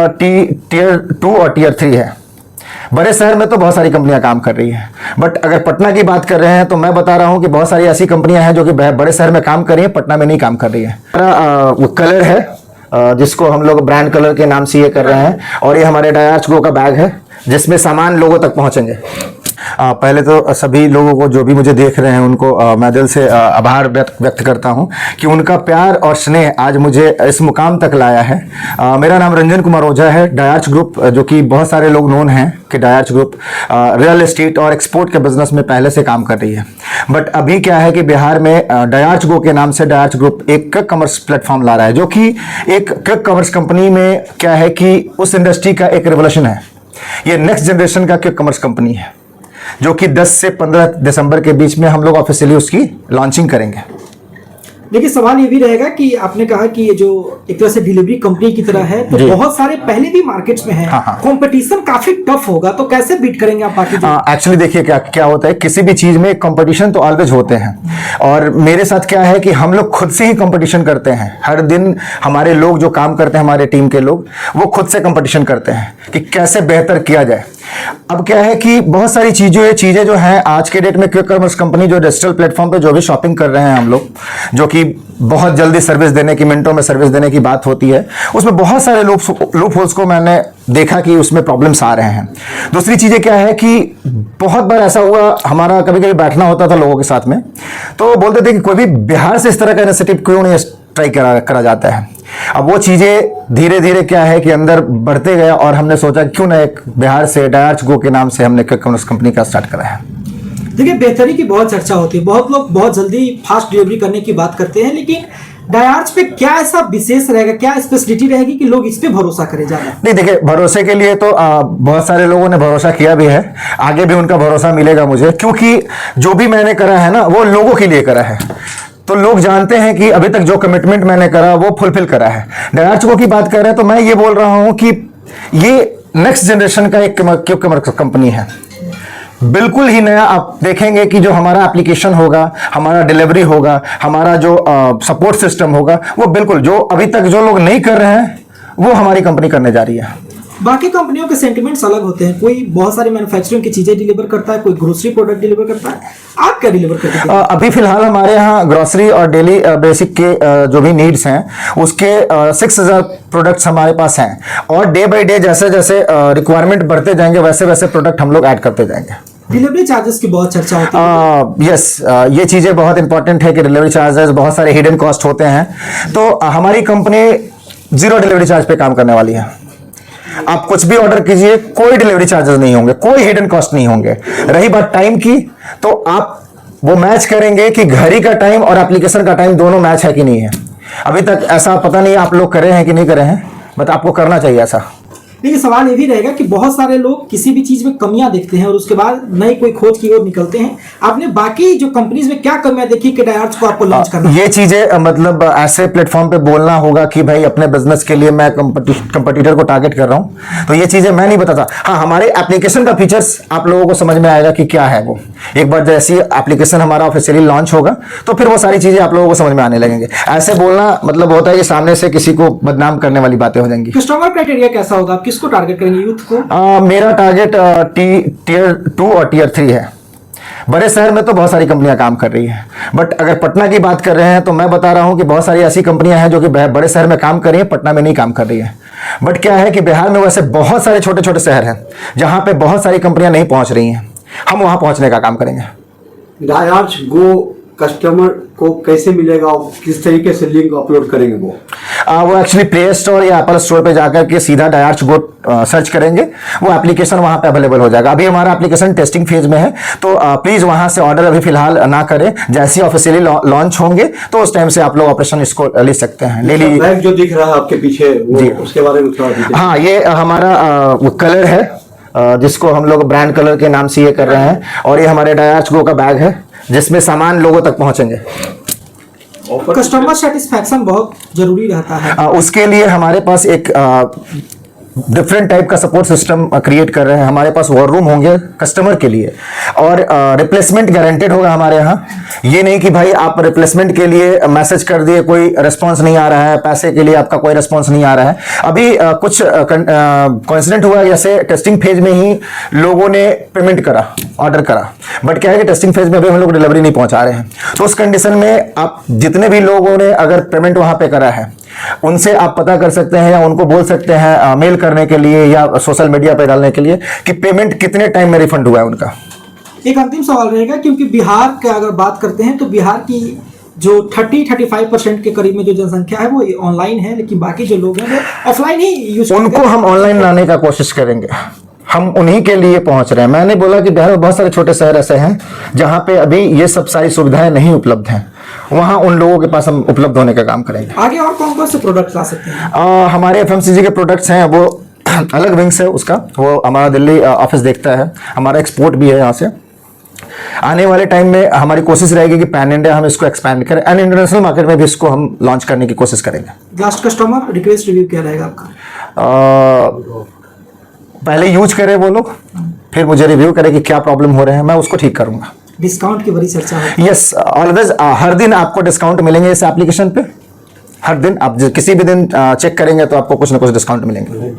Tier 2 और tier 3 है। बड़े शहर में तो बहुत सारी कंपनियां काम कर रही हैं, बट अगर पटना की बात कर रहे हैं तो मैं बता रहा हूं कि बहुत सारी ऐसी कंपनियां हैं जो कि बड़े शहर में काम कर रही हैं, पटना में नहीं काम कर रही है। वो कलर है जिसको हम लोग ब्रांड कलर के नाम से ये कर रहे हैं, और ये हमारे डायार्च गो का बैग है जिसमें सामान लोगों तक पहुंचेंगे। पहले तो सभी लोगों को जो भी मुझे देख रहे हैं उनको मैं दिल से आभार व्यक्त करता हूं कि उनका प्यार और स्नेह आज मुझे इस मुकाम तक लाया है। मेरा नाम रंजन कुमार ओझा है। डायार्च ग्रुप, जो कि बहुत सारे लोग नोन हैं कि डायार्च ग्रुप रियल एस्टेट और एक्सपोर्ट के बिजनेस में पहले से काम कर रही है, बट अभी क्या है कि बिहार में डायार्च गो के नाम से डायार्च ग्रुप एक क्विक कॉमर्स प्लेटफॉर्म ला रहा है, जो कि एक क्विक कॉमर्स कंपनी में क्या है कि उस इंडस्ट्री का एक रेवोल्यूशन है। ये नेक्स्ट जनरेशन का क्विक कॉमर्स कंपनी है जो कि 10 से 15 दिसंबर के बीच में हम लोग ऑफिशियली उसकी लॉन्चिंग करेंगे। देखिए, सवाल ये भी रहेगा कि आपने कहा कि ये जो एक तरह से डिलीवरी कंपनी की तरह है, तो बहुत सारे पहले भी मार्केट्स में है, कंपटीशन काफी टफ होगा, तो कैसे बीट करेंगे आप बाकी? एक्चुअली देखिए क्या होता है, किसी भी चीज में कंपटीशन तो ऑलवेज होते हैं, और मेरे साथ क्या है कि हम लोग खुद से ही कंपटीशन करते हैं। हर दिन हमारे लोग जो काम करते हैं, हमारे टीम के लोग, वो खुद से कंपटीशन करते हैं कि कैसे बेहतर किया जाए। अब क्या है कि बहुत सारी चीजें जो हैं आज के डेट में, क्विक कॉमर्स कंपनी जो डिजिटल प्लेटफॉर्म पे जो भी शॉपिंग कर रहे हैं हम लोग, जो कि बहुत जल्दी सर्विस देने की, मिनटों में सर्विस देने की बात होती है, उसमें बहुत सारे लूप होल्स को मैंने देखा कि उसमें प्रॉब्लम्स आ रहे हैं। दूसरी चीजें क्या है कि बहुत बार ऐसा हुआ, हमारा कभी कभी बैठना होता था लोगों के साथ में, तो बोलते थे कि कोई भी बिहार से इस तरह का इनिशिएटिव क्यों नहीं ट्राई करा जाता है। अब वो चीजें धीरे धीरे क्या है कि अंदर बढ़ते गए, और हमने सोचा क्यों ना एक बिहार से डायार्च गो के नाम से हमने क्विक कॉमर्स कंपनी का स्टार्ट करा है। देखिए, बेहतरी की बहुत चर्चा होती है, बहुत लोग बहुत जल्दी फास्ट डिलीवरी करने की बात करते हैं, लेकिन डायार्च पे क्या ऐसा विशेष रहेगा, क्या स्पेशलिटी रहेगी कि लोग इस पे भरोसा करें ज्यादा? नहीं, देखिए, भरोसे के लिए तो बहुत सारे लोगों ने भरोसा किया भी है, आगे भी उनका भरोसा मिलेगा मुझे, क्योंकि जो भी मैंने करा है ना, वो लोगों के लिए करा है। तो लोग जानते हैं कि अभी तक जो कमिटमेंट मैंने करा वो फुलफिल करा है। डायार्च गो की बात कर रहे हैं तो मैं ये बोल रहा हूं कि ये नेक्स्ट जनरेशन का एक क्विक कॉमर्स कंपनी है, बिल्कुल ही नया। आप देखेंगे कि जो हमारा एप्लीकेशन होगा, हमारा डिलीवरी होगा, हमारा जो सपोर्ट सिस्टम होगा, वो बिल्कुल जो अभी तक जो लोग नहीं कर रहे हैं वो हमारी कंपनी करने जा रही है। बाकी कंपनियों के सेंटिमेंट्स अलग होते हैं, कोई बहुत सारी मैन्युफैक्चरिंग की चीजें डिलीवर करता है, कोई ग्रोसरी प्रोडक्ट डिलीवर करता है, आप क्या डिलीवर करते हैं? अभी फिलहाल हमारे यहाँ ग्रोसरी और डेली बेसिक के जो भी नीड्स हैं उसके 6000 प्रोडक्ट्स हमारे पास हैं, और डे बाय डे जैसे जैसे रिक्वायरमेंट बढ़ते जाएंगे वैसे वैसे प्रोडक्ट हम लोग ऐड करते जाएंगे। डिलीवरी चार्जेस की बहुत चर्चा होती है। यस, ये चीजें बहुत इंपॉर्टेंट है कि डिलीवरी चार्जेस, बहुत सारे हिडन कॉस्ट होते हैं, तो हमारी कंपनी 0 डिलीवरी चार्ज पे काम करने वाली है। आप कुछ भी ऑर्डर कीजिए, कोई डिलीवरी चार्जेस नहीं होंगे, कोई हिडन कॉस्ट नहीं होंगे। रही बात टाइम की, तो आप वो मैच करेंगे कि घड़ी का टाइम और एप्लीकेशन का टाइम दोनों मैच है कि नहीं है। अभी तक ऐसा पता नहीं आप लोग करे हैं कि नहीं करे हैं, बट आपको करना चाहिए ऐसा। देखिए, सवाल ये भी रहेगा कि बहुत सारे लोग किसी भी चीज में कमियां देखते हैं और उसके बाद नई कोई खोज की ओर निकलते हैं। आपने बाकी जो कंपनीज में क्या कमियां देखी कि डायार्च को आपको लॉन्च करना? ये चीजें मतलब ऐसे प्लेटफॉर्म पे बोलना होगा कि भाई अपने बिजनेस के लिए मैं कंपटीटर को टारगेट कर रहा हूं, तो ये चीजें मैं नहीं बताता। हाँ, हमारे एप्लीकेशन का फीचर्स आप लोगों को समझ में आएगा कि क्या है वो। एक बार जैसी एप्लीकेशन हमारा ऑफिशियली लॉन्च होगा तो फिर वो सारी चीजें आप लोगों को समझ में आने लगेंगे। ऐसे बोलना मतलब होता है कि सामने से किसी को बदनाम करने वाली बातें हो जाएंगी। कस्टमर क्राइटेरिया कैसा होगा, आप किसको टारगेट करेंगे, यूथ को? मेरा टारगेट टीयर 2 और टीयर 3 है। बड़े शहर में तो बहुत सारी कंपनियां काम कर रही हैं, बट अगर पटना की बात कर रहे हैं तो मैं बता रहा हूं कि बहुत सारी ऐसी कंपनियां हैं जो कि बड़े शहर में काम कर रही हैं, पटना में नहीं काम कर रही हैं। बट क्या है कि बिहार में वैसे बहुत सारे छोटे छोटे शहर हैं जहां पे बहुत सारी कंपनियां नहीं पहुंच रही हैं, हम वहां पहुंचने का काम करेंगे। डायार्च गो कस्टमर को कैसे मिलेगा और किस तरीके से लिंक अपलोड करेंगे वो एक्चुअली प्ले स्टोर या एप्पल स्टोर पे जाकर के सीधा डायार्च गो सर्च करेंगे, वो एप्लीकेशन वहां पे अवेलेबल हो जाएगा। अभी हमारा एप्लीकेशन टेस्टिंग फेज में है, तो प्लीज वहां से ऑर्डर अभी फिलहाल ना करें। जैसे ही ऑफिशियली लॉन्च होंगे तो उस टाइम से आप लोग ऑपरेशन इसको ले सकते हैं। ले लीजिए। बैग जो दिख रहा है आपके पीछे वो, उसके बारे में थोड़ा दीजिए। हाँ, ये हमारा वो कलर है जिसको हम लोग ब्रांड कलर के नाम से ये कर रहे हैं, और ये हमारे डायार्च गो का बैग है जिसमें सामान लोगों तक पहुंचेंगे। कस्टमर सेटिस्फैक्शन बहुत जरूरी रहता है। उसके लिए हमारे पास एक डिफरेंट टाइप का सपोर्ट सिस्टम क्रिएट कर रहे हैं। हमारे पास वॉर रूम होंगे कस्टमर के लिए, और रिप्लेसमेंट गारंटेड होगा हमारे यहाँ। ये नहीं कि भाई आप रिप्लेसमेंट के लिए मैसेज कर दिए, कोई रिस्पांस नहीं आ रहा है, पैसे के लिए आपका कोई रिस्पांस नहीं आ रहा है। अभी कुछ कोइंसिडेंट हुआ, जैसे टेस्टिंग फेज में ही लोगों ने पेमेंट करा, ऑर्डर करा, बट क्या है कि टेस्टिंग फेज में अभी हम लोग डिलीवरी नहीं पहुंचा रहे हैं। तो उस कंडीशन में आप जितने भी लोगों ने अगर पेमेंट वहां पे करा है, उनसे आप पता कर सकते हैं या उनको बोल सकते हैं मेल करने के लिए या सोशल मीडिया पे डालने के लिए कि पेमेंट कितने टाइम में रिफंड हुआ है उनका। एक अंतिम सवाल रहेगा, क्योंकि बिहार का अगर बात करते हैं तो बिहार की जो 30-35% के करीब में जो जनसंख्या है वो ऑनलाइन है, लेकिन बाकी जो लोग हैं वो ऑफलाइन ही यूज उनको हम ऑनलाइन लाने का कोशिश करेंगे, हम उन्हीं के लिए पहुंच रहे हैं। मैंने बोला कि बिहार में बहुत सारे छोटे शहर ऐसे हैं जहां पे अभी ये सब सारी सुविधाएं नहीं उपलब्ध हैं, वहां उन लोगों के पास हम उपलब्ध होने का काम करेंगे। आगे और कौन कौन से प्रोडक्ट ला सकते हैं? हमारे FMCG के प्रोडक्ट्स हैं, वो अलग विंग्स है उसका, वो हमारा दिल्ली ऑफिस देखता है, हमारा एक्सपोर्ट भी है यहाँ से। आने वाले टाइम में हमारी कोशिश रहेगी कि पैन इंडिया हम इसको एक्सपैंड करें एंड इंटरनेशनल मार्केट में भी इसको हम लॉन्च करने की कोशिश करेंगे। लास्ट कस्टमर रिक्वेस्ट रिव्यू क्या रहेगा आपका? पहले यूज करें वो लोग, फिर मुझे रिव्यू करें कि क्या प्रॉब्लम हो रहे हैं, मैं उसको ठीक करूंगा। डिस्काउंट की बड़ी चर्चा है। यस, ऑलवेज हर दिन आपको डिस्काउंट मिलेंगे इस एप्लीकेशन पे। हर दिन आप किसी भी दिन चेक करेंगे तो आपको कुछ ना कुछ डिस्काउंट मिलेंगे।